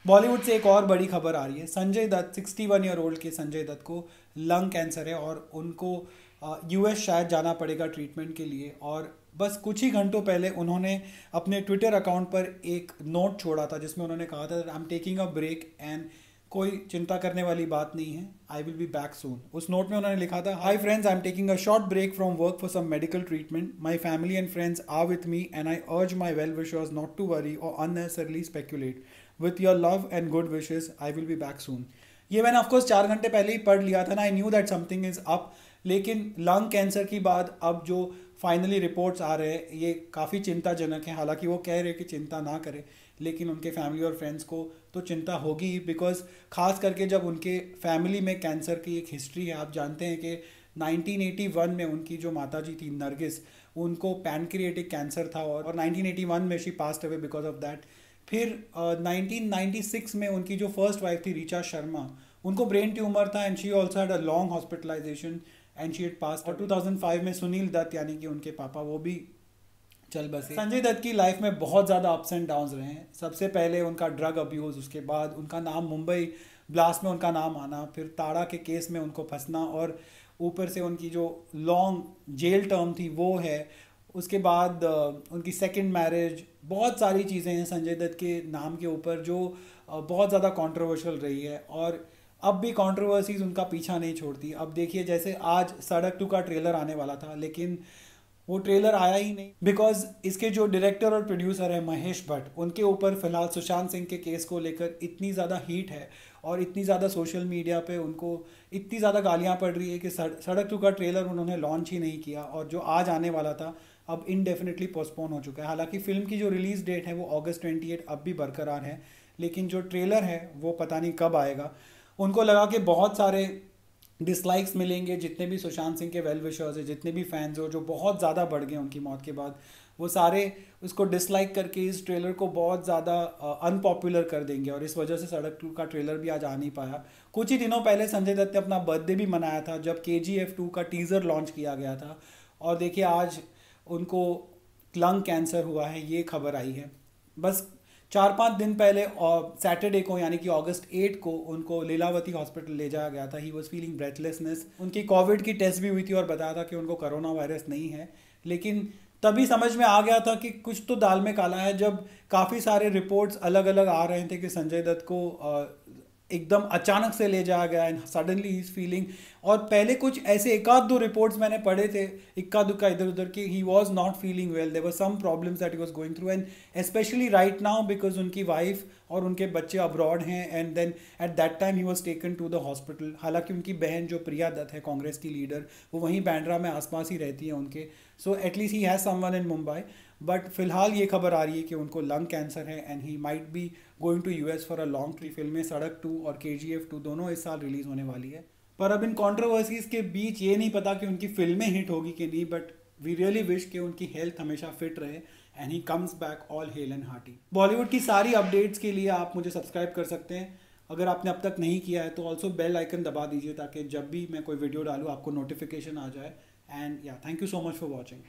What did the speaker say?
बॉलीवुड से एक और बड़ी खबर आ रही है। संजय दत्त 61 ईयर ओल्ड के संजय दत्त को लंग कैंसर है और उनको यूएस शायद जाना पड़ेगा ट्रीटमेंट के लिए। और बस कुछ ही घंटों पहले उन्होंने अपने ट्विटर अकाउंट पर एक नोट छोड़ा था जिसमें उन्होंने कहा था I am taking a break and कोई चिंता करने वाली बात नहीं है, I will be back soon. उस नोट में उन्होंने लिखा था, hi friends, I am taking a short break from work for some medical treatment, my family and friends are with me and I urge my well wishers not to worry or unnecessarily speculate, with your love and good wishes I will be back सून। ये मैंने of course 4 घंटे पहले ही पढ़ लिया था ना, I knew that something is up. लेकिन lung cancer की बाद अब जो फाइनली रिपोर्ट्स आ रहे हैं ये काफ़ी चिंताजनक है। हालांकि वो कह रहे हैं कि चिंता ना करें, लेकिन उनके फैमिली और फ्रेंड्स को तो चिंता होगी ही, बिकॉज खास करके जब उनके फैमिली में कैंसर की एक हिस्ट्री है। आप जानते हैं कि 1981 में उनकी जो माता जी थी नरगिस, उनको पैनक्रिएटिक कैंसर था और 1981 में she passed away because of that. फिर 1996 में उनकी जो फर्स्ट वाइफ थी ऋचा शर्मा, उनको ब्रेन ट्यूमर था and she also had a long hospitalisation and she had pass. और 2005 में सुनील दत्त यानी कि उनके पापा, वो भी चल बसे। संजय दत्त की लाइफ में बहुत ज़्यादा अप्स एंड डाउन्स रहे हैं। सबसे पहले उनका ड्रग अब्यूज़, उसके बाद उनका नाम मुंबई ब्लास्ट में उनका नाम आना, फिर ताड़ा के केस में उनको फंसना और ऊपर से उनकी जो लॉन्ग जेल टर्म थी वो है। उसके बाद उनकी सेकंड मैरिज, बहुत सारी चीज़ें हैं संजय दत्त के नाम के ऊपर जो बहुत ज़्यादा कंट्रोवर्शियल रही है और अब भी कंट्रोवर्सीज उनका पीछा नहीं छोड़ती। अब देखिए, जैसे आज सड़क 2 का ट्रेलर आने वाला था लेकिन वो ट्रेलर आया ही नहीं बिकॉज इसके जो डायरेक्टर और प्रोड्यूसर है महेश भट्ट, उनके ऊपर फिलहाल सुशांत सिंह के केस को लेकर इतनी ज़्यादा हीट है और इतनी ज़्यादा सोशल मीडिया पे उनको इतनी ज़्यादा गालियाँ पड़ रही है कि सड़क 2 का ट्रेलर उन्होंने लॉन्च ही नहीं किया और जो आज आने वाला था अब इनडेफिनेटली पोस्टपोन हो चुका है। हालांकि फिल्म की जो रिलीज़ डेट है वो अगस्त 28 अब भी बरकरार है, लेकिन जो ट्रेलर है वो पता नहीं कब आएगा। उनको लगा कि बहुत सारे डिसलाइक्स मिलेंगे, जितने भी सुशांत सिंह के वेल विशर्स है, जितने भी फैंस हो जो बहुत ज़्यादा बढ़ गए उनकी मौत के बाद, वो सारे उसको डिसलाइक करके इस ट्रेलर को बहुत ज़्यादा अनपॉपुलर कर देंगे और इस वजह से सड़क 2 का ट्रेलर भी आज आ नहीं पाया। कुछ ही दिनों पहले संजय दत्त ने अपना बर्थडे भी मनाया था जब KGF 2 का टीज़र लॉन्च किया गया था और देखिए आज उनको लंग कैंसर हुआ है, ये खबर आई है। बस 4-5 दिन पहले और सैटरडे को यानी कि अगस्त 8 को उनको लीलावती हॉस्पिटल ले जाया गया था। He was feeling breathlessness. उनकी कोविड की टेस्ट भी हुई थी और बताया था कि उनको कोरोना वायरस नहीं है, लेकिन तभी समझ में आ गया था कि कुछ तो दाल में काला है जब काफ़ी सारे रिपोर्ट्स अलग अलग आ रहे थे कि संजय दत्त को एकदम अचानक से ले जाया गया and suddenly he is feeling. और पहले कुछ ऐसे एक आध दो रिपोर्ट्स मैंने पढ़े थे इक्का दुक्का इधर उधर कि he was not feeling well, there were some problems that he was going through and specially right now because उनकी वाइफ और उनके बच्चे अब्रॉड हैं and then at that time he was taken to the hospital. हालांकि उनकी बहन जो प्रिया दत्त है कांग्रेस की लीडर, वो वहीं बांद्रा में आसपास ही रहती है उनके, so at least he has someone in Mumbai. But फिलहाल ये खबर आ रही है कि उनको लंग कैंसर है and he might be going to US for a long tree. फिल्में सड़क 2 और KGF 2 दोनों इस साल रिलीज होने वाली है। पर अब इन कंट्रोवर्सीज के बीच ये नहीं पता कि उनकी फिल्में हिट होगी कि नहीं, बट वी रियली विश कि उनकी हेल्थ हमेशा फिट रहे and he comes back all hello and hearty. Bollywood की सारी अपडेट्स के लिए आप मुझे सब्सक्राइब कर सकते हैं अगर आपने अब तक नहीं किया है तो। ऑल्सो बेल आइकन दबा दीजिए ताकि जब भी मैं कोई वीडियो डालूँ आपको नोटिफिकेशन आ जाए। एंड या thank you so much for watching.